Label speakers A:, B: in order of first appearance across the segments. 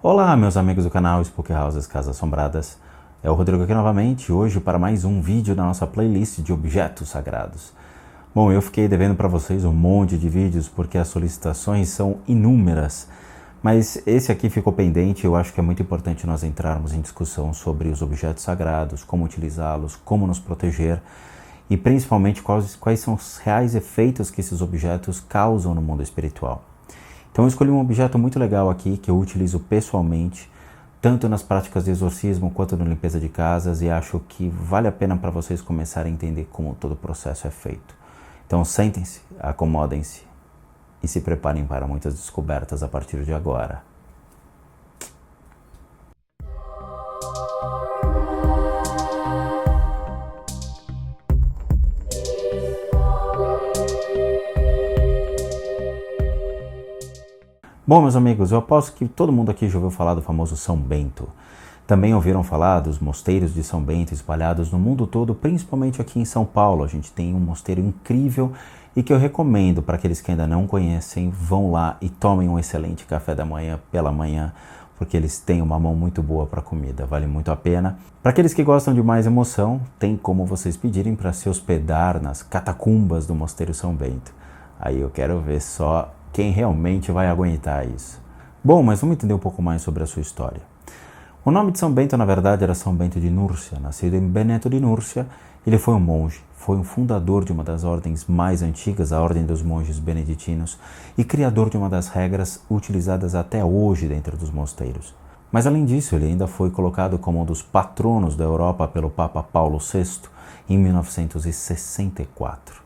A: Olá, meus amigos do canal Spooky Houses Casas Assombradas. É o Rodrigo aqui novamente, hoje para mais um vídeo da nossa playlist de objetos sagrados. Bom, eu fiquei devendo para vocês um monte de vídeos porque as solicitações são inúmeras, mas esse aqui ficou pendente e eu acho que é muito importante nós entrarmos em discussão sobre os objetos sagrados, como utilizá-los, como nos proteger e principalmente quais são os reais efeitos que esses objetos causam no mundo espiritual. Então eu escolhi um objeto muito legal aqui, que eu utilizo pessoalmente, tanto nas práticas de exorcismo quanto na limpeza de casas, e acho que vale a pena para vocês começarem a entender como todo o processo é feito. Então sentem-se, acomodem-se e se preparem para muitas descobertas a partir de agora. Bom, meus amigos, eu aposto que todo mundo aqui já ouviu falar do famoso São Bento. Também ouviram falar dos mosteiros de São Bento espalhados no mundo todo, principalmente aqui em São Paulo. A gente tem um mosteiro incrível e que eu recomendo para aqueles que ainda não conhecem, vão lá e tomem um excelente café da manhã pela manhã, porque eles têm uma mão muito boa para comida, vale muito a pena. Para aqueles que gostam de mais emoção, tem como vocês pedirem para se hospedar nas catacumbas do Mosteiro São Bento. Aí eu quero ver só quem realmente vai aguentar isso. Bom, mas vamos entender um pouco mais sobre a sua história. O nome de São Bento, na verdade, era São Bento de Núrcia. Nascido em Beneto de Núrcia, ele foi um monge, foi um fundador de uma das ordens mais antigas, a Ordem dos Monges Beneditinos, e criador de uma das regras utilizadas até hoje dentro dos mosteiros. Mas, além disso, ele ainda foi colocado como um dos patronos da Europa pelo Papa Paulo VI em 1964.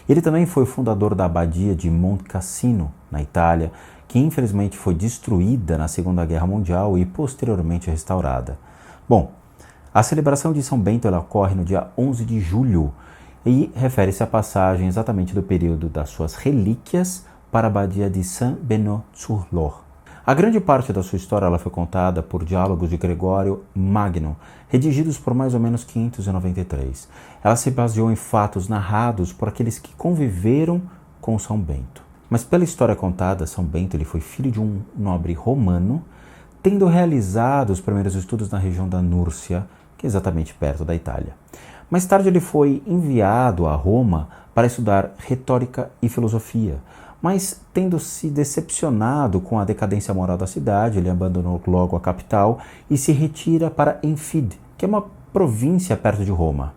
A: Ele também foi fundador da abadia de Monte Cassino, na Itália, que infelizmente foi destruída na Segunda Guerra Mundial e posteriormente restaurada. Bom, a celebração de São Bento ela ocorre no dia 11 de julho e refere-se à passagem exatamente do período das suas relíquias para a abadia de Saint-Benoît-sur-Loire. A grande parte da sua história ela foi contada por diálogos de Gregório Magno, redigidos por mais ou menos 593. Ela se baseou em fatos narrados por aqueles que conviveram com São Bento. Mas pela história contada, São Bento ele foi filho de um nobre romano, tendo realizado os primeiros estudos na região da Núrcia, que é exatamente perto da Itália. Mais tarde ele foi enviado a Roma para estudar retórica e filosofia, mas tendo se decepcionado com a decadência moral da cidade, ele abandonou logo a capital e se retira para Enfide, que é uma província perto de Roma.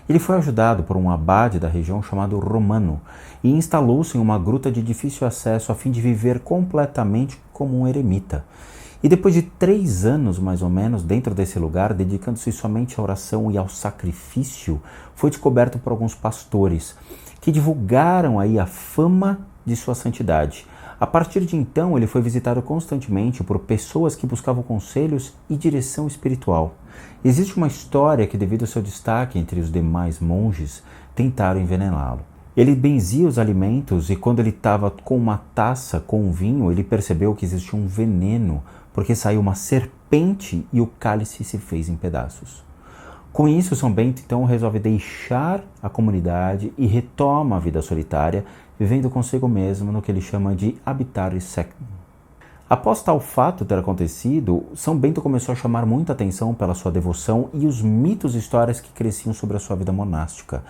A: Ele foi ajudado por um abade da região chamado Romano e instalou-se em uma gruta de difícil acesso a fim de viver completamente como um eremita. E depois de 3 anos, mais ou menos, dentro desse lugar, dedicando-se somente à oração e ao sacrifício, foi descoberto por alguns pastores que divulgaram aí a fama de sua santidade. A partir de então, ele foi visitado constantemente por pessoas que buscavam conselhos e direção espiritual. Existe uma história que, devido ao seu destaque entre os demais monges, tentaram envenená-lo. Ele benzia os alimentos e quando ele estava com uma taça com vinho, ele percebeu que existia um veneno, porque saiu uma serpente e o cálice se fez em pedaços. Com isso, São Bento então resolve deixar a comunidade e retoma a vida solitária, vivendo consigo mesmo no que ele chama de habitar sectum. Após tal fato ter acontecido, São Bento começou a chamar muita atenção pela sua devoção e os mitos e histórias que cresciam sobre a sua vida monástica.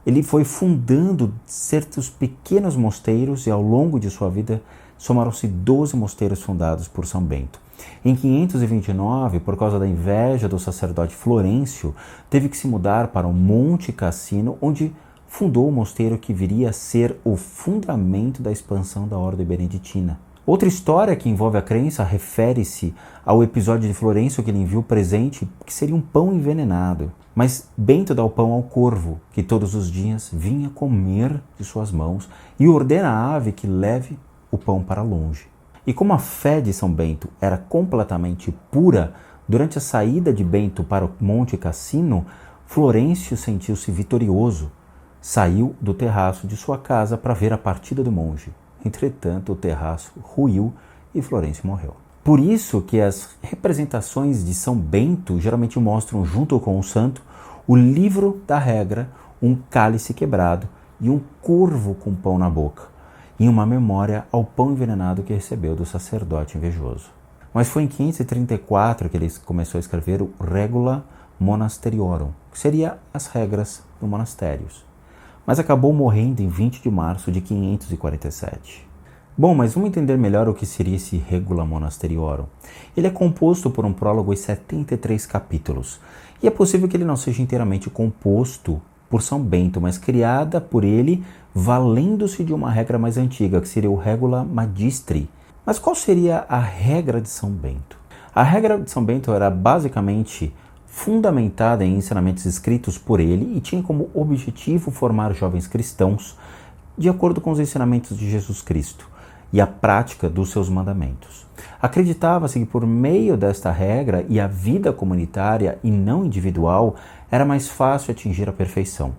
A: Ele foi fundando certos pequenos mosteiros e ao longo de sua vida somaram-se 12 mosteiros fundados por São Bento. Em 529, por causa da inveja do sacerdote Florencio, teve que se mudar para o Monte Cassino, onde fundou o mosteiro que viria a ser o fundamento da expansão da Ordem Beneditina. Outra história que envolve a crença refere-se ao episódio de Florencio que ele enviou presente, que seria um pão envenenado. Mas Bento dá o pão ao corvo, que todos os dias vinha comer de suas mãos, e ordena à ave que leve o pão para longe. E como a fé de São Bento era completamente pura, durante a saída de Bento para o Monte Cassino, Florencio sentiu-se vitorioso. Saiu do terraço de sua casa para ver a partida do monge. Entretanto, o terraço ruiu e Florencio morreu. Por isso que as representações de São Bento geralmente mostram, junto com o santo, o livro da regra, um cálice quebrado e um corvo com pão na boca, em uma memória ao pão envenenado que recebeu do sacerdote invejoso. Mas foi em 534 que ele começou a escrever o Regula Monasteriorum, que seria as regras dos monastérios. Mas acabou morrendo em 20 de março de 547. Bom, mas vamos entender melhor o que seria esse Regula Monasteriorum. Ele é composto por um prólogo e 73 capítulos. E é possível que ele não seja inteiramente composto por São Bento, mas criada por ele valendo-se de uma regra mais antiga, que seria o Regula Magistri. Mas qual seria a regra de São Bento? A regra de São Bento era basicamente fundamentada em ensinamentos escritos por ele e tinha como objetivo formar jovens cristãos de acordo com os ensinamentos de Jesus Cristo e a prática dos seus mandamentos. Acreditava-se que por meio desta regra e a vida comunitária e não individual era mais fácil atingir a perfeição.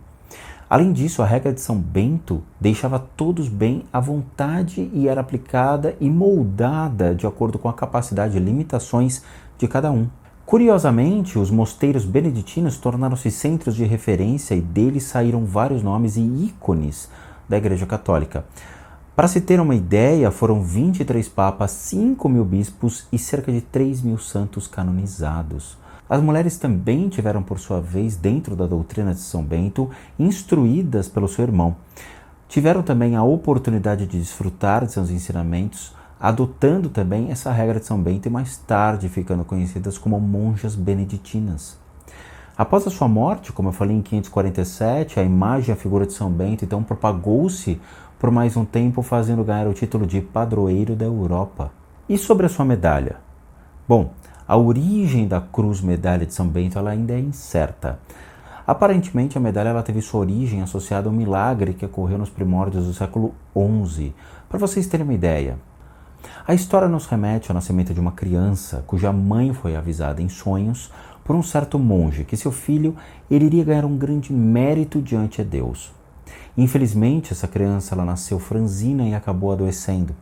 A: Além disso, a regra de São Bento deixava todos bem à vontade e era aplicada e moldada de acordo com a capacidade e limitações de cada um. Curiosamente, os mosteiros beneditinos tornaram-se centros de referência e deles saíram vários nomes e ícones da Igreja Católica. Para se ter uma ideia, foram 23 papas, 5.000 bispos e cerca de 3.000 santos canonizados. As mulheres também tiveram, por sua vez, dentro da doutrina de São Bento, instruídas pelo seu irmão. Tiveram também a oportunidade de desfrutar de seus ensinamentos, adotando também essa regra de São Bento e mais tarde ficando conhecidas como monjas beneditinas. Após a sua morte, como eu falei em 547, a imagem e a figura de São Bento então propagou-se por mais um tempo, fazendo ganhar o título de padroeiro da Europa. E sobre a sua medalha? Bom, a origem da cruz medalha de São Bento ela ainda é incerta. Aparentemente, a medalha ela teve sua origem associada a um milagre que ocorreu nos primórdios do século XI. Para vocês terem uma ideia, a história nos remete ao nascimento de uma criança cuja mãe foi avisada em sonhos por um certo monge que seu filho ele iria ganhar um grande mérito diante de Deus. Infelizmente, essa criança ela nasceu franzina e acabou adoecendo.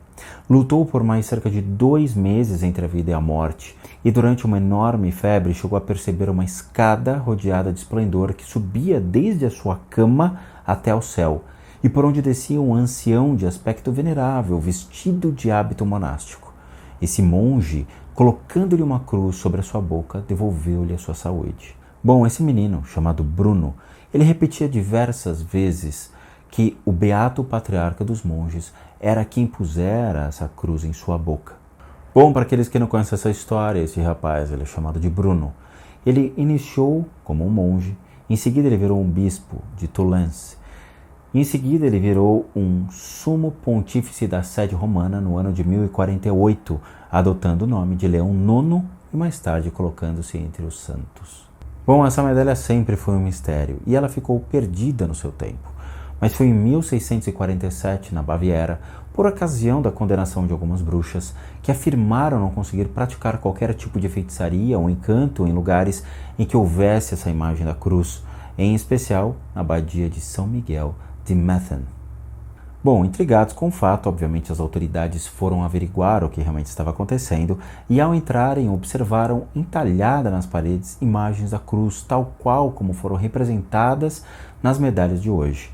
A: Lutou por mais cerca de 2 meses entre a vida e a morte, e durante uma enorme febre chegou a perceber uma escada rodeada de esplendor que subia desde a sua cama até ao céu, e por onde descia um ancião de aspecto venerável, vestido de hábito monástico. Esse monge, colocando-lhe uma cruz sobre a sua boca, devolveu-lhe a sua saúde. Bom, esse menino, chamado Bruno, ele repetia diversas vezes que o beato patriarca dos monges era quem pusera essa cruz em sua boca. Bom, para aqueles que não conhecem essa história, esse rapaz ele é chamado de Bruno. Ele iniciou como um monge, em seguida ele virou um bispo de Toulouse. Em seguida ele virou um sumo pontífice da sede romana no ano de 1048, adotando o nome de Leão IX e mais tarde colocando-se entre os santos. Bom, essa medalha sempre foi um mistério e ela ficou perdida no seu tempo. Mas foi em 1647, na Baviera, por ocasião da condenação de algumas bruxas, que afirmaram não conseguir praticar qualquer tipo de feitiçaria ou encanto em lugares em que houvesse essa imagem da cruz, em especial na abadia de São Miguel de Metz. Bom, intrigados com o fato, obviamente as autoridades foram averiguar o que realmente estava acontecendo e ao entrarem observaram entalhada nas paredes imagens da cruz, tal qual como foram representadas nas medalhas de hoje.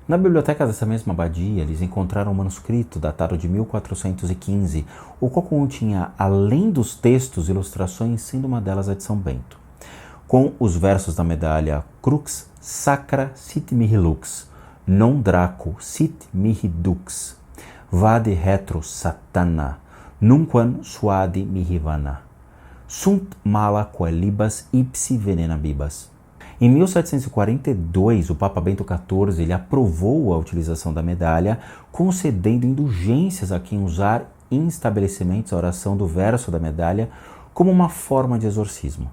A: Na biblioteca dessa mesma abadia, eles encontraram um manuscrito datado de 1415, o qual continha, além dos textos, ilustrações, sendo uma delas a de São Bento, com os versos da medalha Crux Sacra Sit Mihi Lux, Non Draco Sit Mihi Dux, Vade Retro Satana, Nunquam Suade Mihi Vana, Sunt Mala Qualibas Ipsi Venena Bibas. Em 1742, o Papa Bento XIV ele aprovou a utilização da medalha, concedendo indulgências a quem usar em estabelecimentos a oração do verso da medalha como uma forma de exorcismo,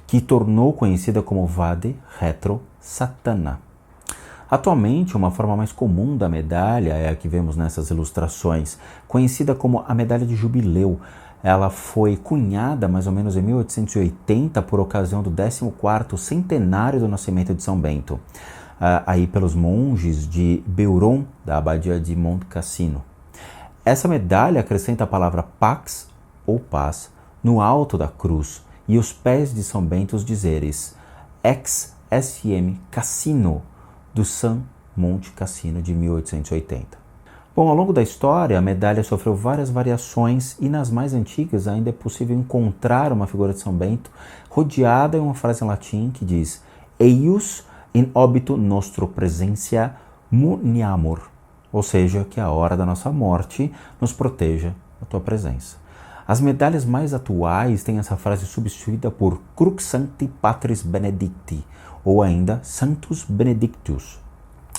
A: que tornou conhecida como Vade Retro Satana. Atualmente, uma forma mais comum da medalha é a que vemos nessas ilustrações, conhecida como a medalha de jubileu. Ela foi cunhada mais ou menos em 1880 por ocasião do 14º centenário do nascimento de São Bento, aí pelos monges de Beuron, da abadia de Monte Cassino. Essa medalha acrescenta a palavra pax, ou paz, no alto da cruz e os pés de São Bento os dizeres ex SM Cassino, do San Monte Cassino de 1880. Bom, ao longo da história, a medalha sofreu várias variações e nas mais antigas ainda é possível encontrar uma figura de São Bento rodeada em uma frase em latim que diz Eius in obito nostro presentia muniamur, ou seja, que a hora da nossa morte nos proteja a tua presença. As medalhas mais atuais têm essa frase substituída por Crux Sancti Patris Benedicti, ou ainda Sanctus Benedictus.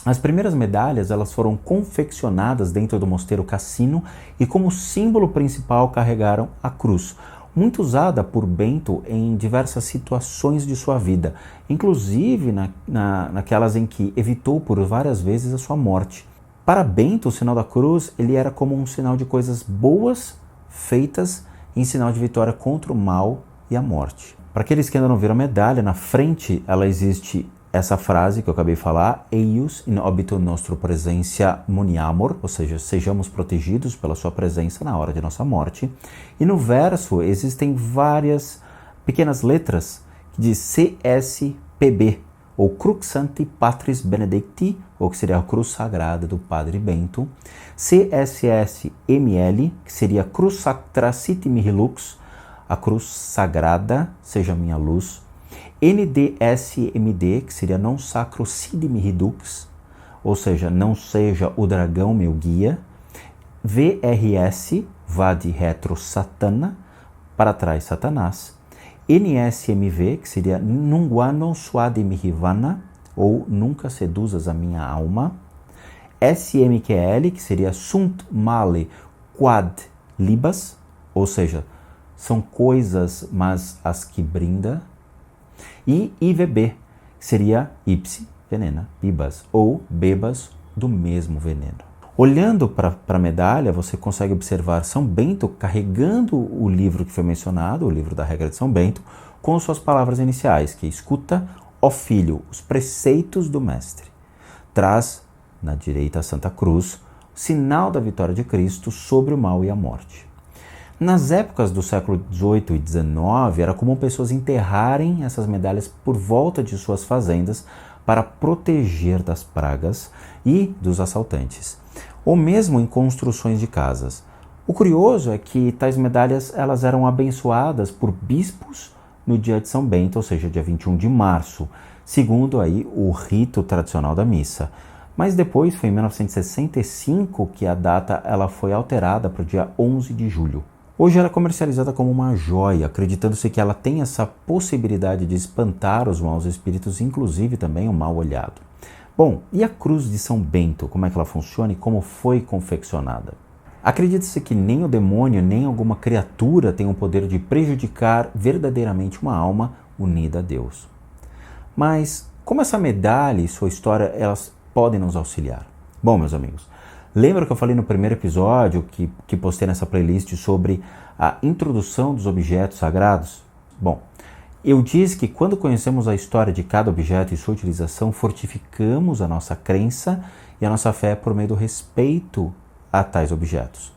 A: As primeiras medalhas elas foram confeccionadas dentro do mosteiro Cassino e como símbolo principal carregaram a cruz, muito usada por Bento em diversas situações de sua vida, inclusive naquelas em que evitou por várias vezes a sua morte. Para Bento, o sinal da cruz ele era como um sinal de coisas boas feitas em sinal de vitória contra o mal e a morte. Para aqueles que ainda não viram a medalha, na frente ela existe essa frase que eu acabei de falar, Eius in obito nostro presentia muniamur, ou seja, sejamos protegidos pela sua presença na hora de nossa morte. E no verso existem várias pequenas letras que diz CSPB, ou Crux Sancti Patris Benedicti, ou que seria a cruz sagrada do Padre Bento, CSSML, que seria Cruz Sacra Siti Mihi Lux, a cruz sagrada, seja minha luz, NDSMD, que seria Non Sacro Sidi Mihi Dux, ou seja, não seja o dragão meu guia, VRS, Vade Retro Satana, para trás Satanás, NSMV, que seria Nunguano Suade Mihivana, ou Nunca Seduzas a Minha Alma, SMQL, que seria Sunt Male Quad Libas, ou seja, são coisas, mas as que brinda, e IVB, que seria Ipsi Venena Bibas, ou bebas do mesmo veneno. Olhando para a medalha, você consegue observar São Bento carregando o livro que foi mencionado, o livro da regra de São Bento, com suas palavras iniciais, que escuta, ó filho, os preceitos do mestre. Traz, na direita a Santa Cruz, o sinal da vitória de Cristo sobre o mal e a morte. Nas épocas do século XVIII e XIX, era comum pessoas enterrarem essas medalhas por volta de suas fazendas para proteger das pragas e dos assaltantes, ou mesmo em construções de casas. O curioso é que tais medalhas elas eram abençoadas por bispos no dia de São Bento, ou seja, dia 21 de março, segundo aí o rito tradicional da missa. Mas depois, foi em 1965, que a data ela foi alterada para o dia 11 de julho. Hoje ela é comercializada como uma joia, acreditando-se que ela tem essa possibilidade de espantar os maus espíritos, inclusive também o mal olhado. Bom, e a cruz de São Bento, como é que ela funciona e como foi confeccionada? Acredita-se que nem o demônio, nem alguma criatura tem o poder de prejudicar verdadeiramente uma alma unida a Deus. Mas como essa medalha e sua história elas podem nos auxiliar? Bom, meus amigos, lembra que eu falei no primeiro episódio que postei nessa playlist sobre a introdução dos objetos sagrados? Bom, eu disse que quando conhecemos a história de cada objeto e sua utilização, fortificamos a nossa crença e a nossa fé por meio do respeito a tais objetos.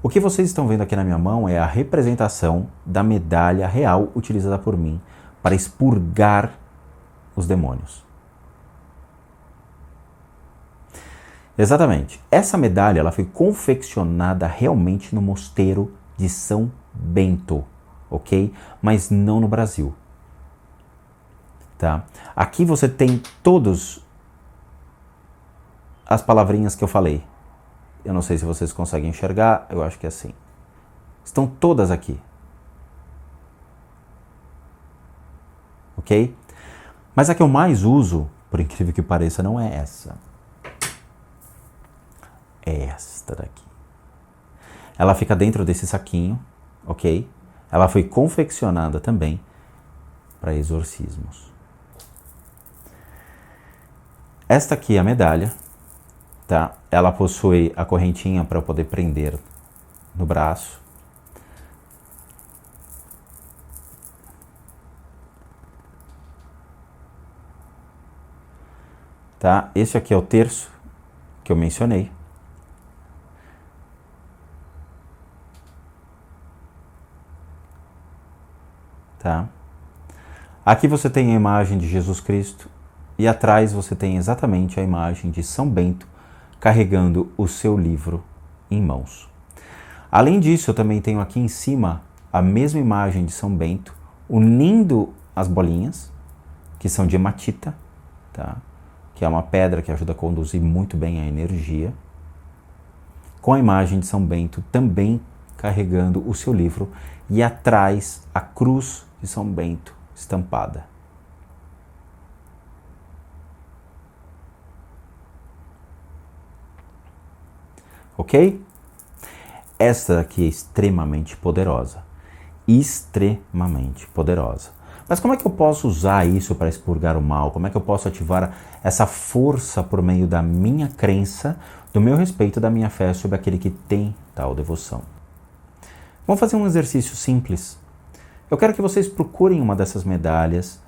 A: O que vocês estão vendo aqui na minha mão é a representação da medalha real utilizada por mim para expurgar os demônios. Exatamente. Essa medalha ela foi confeccionada realmente no mosteiro de São Bento, ok? Mas não no Brasil. Tá? Aqui você tem todas as palavrinhas que eu falei. Eu não sei se vocês conseguem enxergar, eu acho que é assim. Estão todas aqui. Ok? Mas a que eu mais uso, por incrível que pareça, não é essa. É esta daqui. Ela fica dentro desse saquinho, ok? Ela foi confeccionada também para exorcismos. Esta aqui é a medalha, tá? Ela possui a correntinha para poder prender no braço. Tá? Esse aqui é o terço que eu mencionei. Tá? Aqui você tem a imagem de Jesus Cristo e atrás você tem exatamente a imagem de São Bento carregando o seu livro em mãos. Além disso, eu também tenho aqui em cima a mesma imagem de São Bento, unindo as bolinhas, que são de hematita, tá? Que é uma pedra que ajuda a conduzir muito bem a energia, com a imagem de São Bento também carregando o seu livro e atrás a cruz de São Bento estampada. Ok? Esta aqui é extremamente poderosa. Extremamente poderosa. Mas como é que eu posso usar isso para expurgar o mal? Como é que eu posso ativar essa força por meio da minha crença, do meu respeito, da minha fé sobre aquele que tem tal devoção? Vamos fazer um exercício simples. Eu quero que vocês procurem uma dessas medalhas.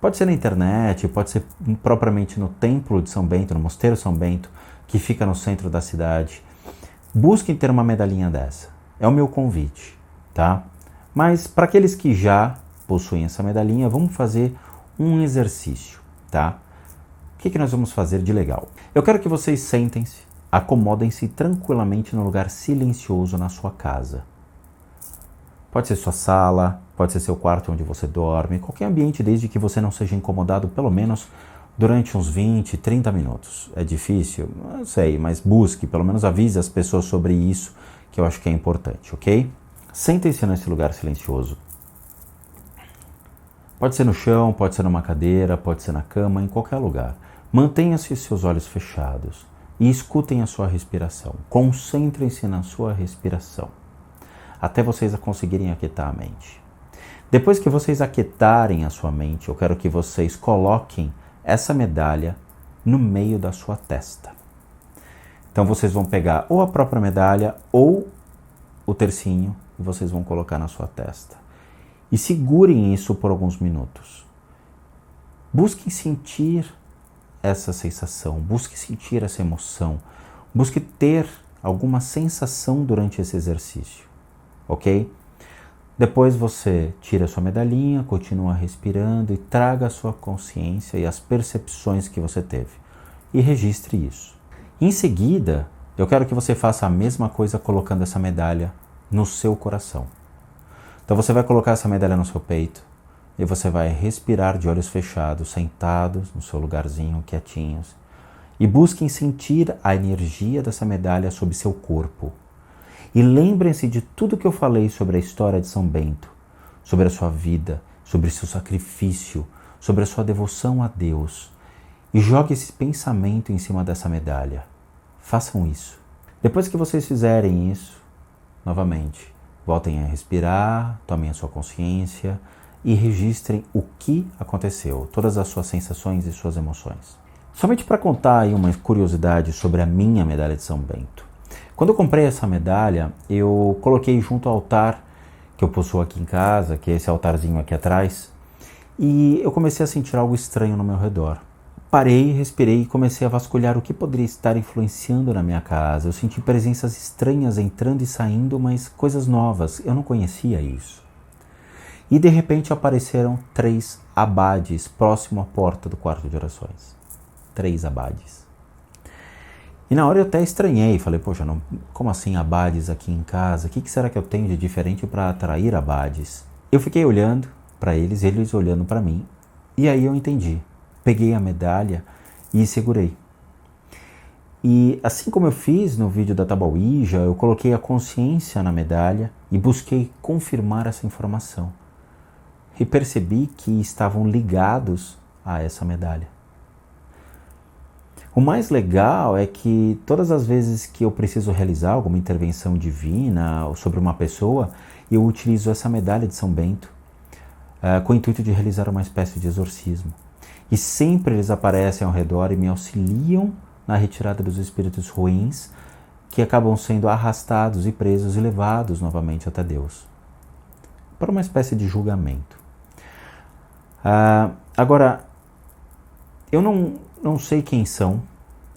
A: Pode ser na internet, pode ser propriamente no Templo de São Bento, no Mosteiro São Bento, que fica no centro da cidade. Busquem ter uma medalhinha dessa. É o meu convite, tá? Mas para aqueles que já possuem essa medalhinha, vamos fazer um exercício, tá? O que nós vamos fazer de legal? Eu quero que vocês sentem-se, acomodem-se tranquilamente num lugar silencioso na sua casa. Pode ser sua sala, pode ser seu quarto onde você dorme, qualquer ambiente, desde que você não seja incomodado pelo menos durante uns 20, 30 minutos. É difícil? Não sei, mas busque, pelo menos avise as pessoas sobre isso, que eu acho que é importante, ok? Sentem-se nesse lugar silencioso. Pode ser no chão, pode ser numa cadeira, pode ser na cama, em qualquer lugar. Mantenha-se seus olhos fechados e escutem a sua respiração. Concentrem-se na sua respiração, até vocês conseguirem aquietar a mente. Depois que vocês aquietarem a sua mente, eu quero que vocês coloquem essa medalha no meio da sua testa. Então vocês vão pegar ou a própria medalha ou o tercinho e vocês vão colocar na sua testa. E segurem isso por alguns minutos. Busquem sentir essa sensação, busque sentir essa emoção, busque ter alguma sensação durante esse exercício, ok? Depois você tira a sua medalhinha, continua respirando e traga a sua consciência e as percepções que você teve. E registre isso. Em seguida, eu quero que você faça a mesma coisa colocando essa medalha no seu coração. Então você vai colocar essa medalha no seu peito e você vai respirar de olhos fechados, sentados no seu lugarzinho, quietinhos. E busquem sentir a energia dessa medalha sobre seu corpo. E lembrem-se de tudo que eu falei sobre a história de São Bento, sobre a sua vida, sobre seu sacrifício, sobre a sua devoção a Deus. E jogue esse pensamento em cima dessa medalha. Façam isso. Depois que vocês fizerem isso, novamente, voltem a respirar, tomem a sua consciência e registrem o que aconteceu, todas as suas sensações e suas emoções. Somente para contar aí uma curiosidade sobre a minha medalha de São Bento. Quando eu comprei essa medalha, eu coloquei junto ao altar que eu possuo aqui em casa, que é esse altarzinho aqui atrás, e eu comecei a sentir algo estranho no meu redor. Parei, respirei e comecei a vasculhar o que poderia estar influenciando na minha casa. Eu senti presenças estranhas entrando e saindo, mas coisas novas, eu não conhecia isso. E de repente apareceram 3 abades próximo à porta do quarto de orações. 3 abades. E na hora eu até estranhei, falei, poxa, não, como assim abades aqui em casa? O que será que eu tenho de diferente para atrair abades? Eu fiquei olhando para eles olhando para mim, e aí eu entendi. Peguei a medalha e segurei. E assim como eu fiz no vídeo da Tabaouija, eu coloquei a consciência na medalha e busquei confirmar essa informação. E percebi que estavam ligados a essa medalha. O mais legal é que todas as vezes que eu preciso realizar alguma intervenção divina ou sobre uma pessoa, eu utilizo essa medalha de São Bento com o intuito de realizar uma espécie de exorcismo. E sempre eles aparecem ao redor e me auxiliam na retirada dos espíritos ruins que acabam sendo arrastados e presos e levados novamente até Deus, para uma espécie de julgamento. Agora, eu não sei quem são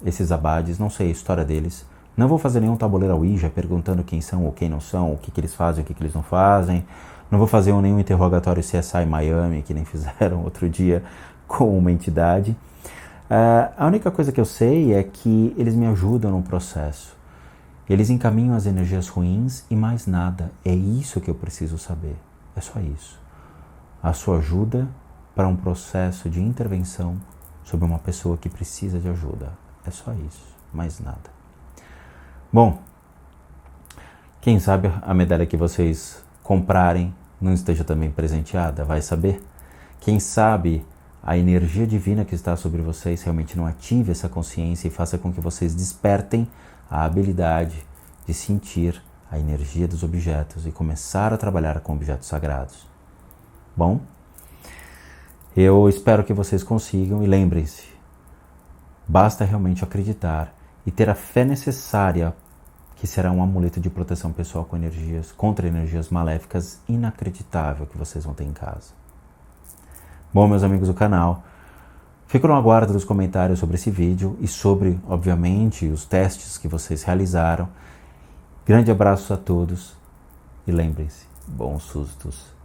A: esses abades, não sei a história deles. Não vou fazer nenhum tabuleiro Ouija perguntando quem são ou quem não são, o que eles fazem, o que eles não fazem. Não vou fazer nenhum interrogatório CSI Miami, que nem fizeram outro dia com uma entidade. A única coisa que eu sei é que eles me ajudam no processo. Eles encaminham as energias ruins e mais nada. É isso que eu preciso saber. É só isso. A sua ajuda para um processo de intervenção sobre uma pessoa que precisa de ajuda. É só isso, mais nada. Bom, quem sabe a medalha que vocês comprarem não esteja também presenteada, vai saber? Quem sabe a energia divina que está sobre vocês realmente não ative essa consciência e faça com que vocês despertem a habilidade de sentir a energia dos objetos e começar a trabalhar com objetos sagrados. Bom, eu espero que vocês consigam e lembrem-se, basta realmente acreditar e ter a fé necessária que será um amuleto de proteção pessoal contra energias maléficas inacreditável que vocês vão ter em casa. Bom, meus amigos do canal, fico no aguardo dos comentários sobre esse vídeo e sobre, obviamente, os testes que vocês realizaram. Grande abraço a todos e lembrem-se, bons sustos.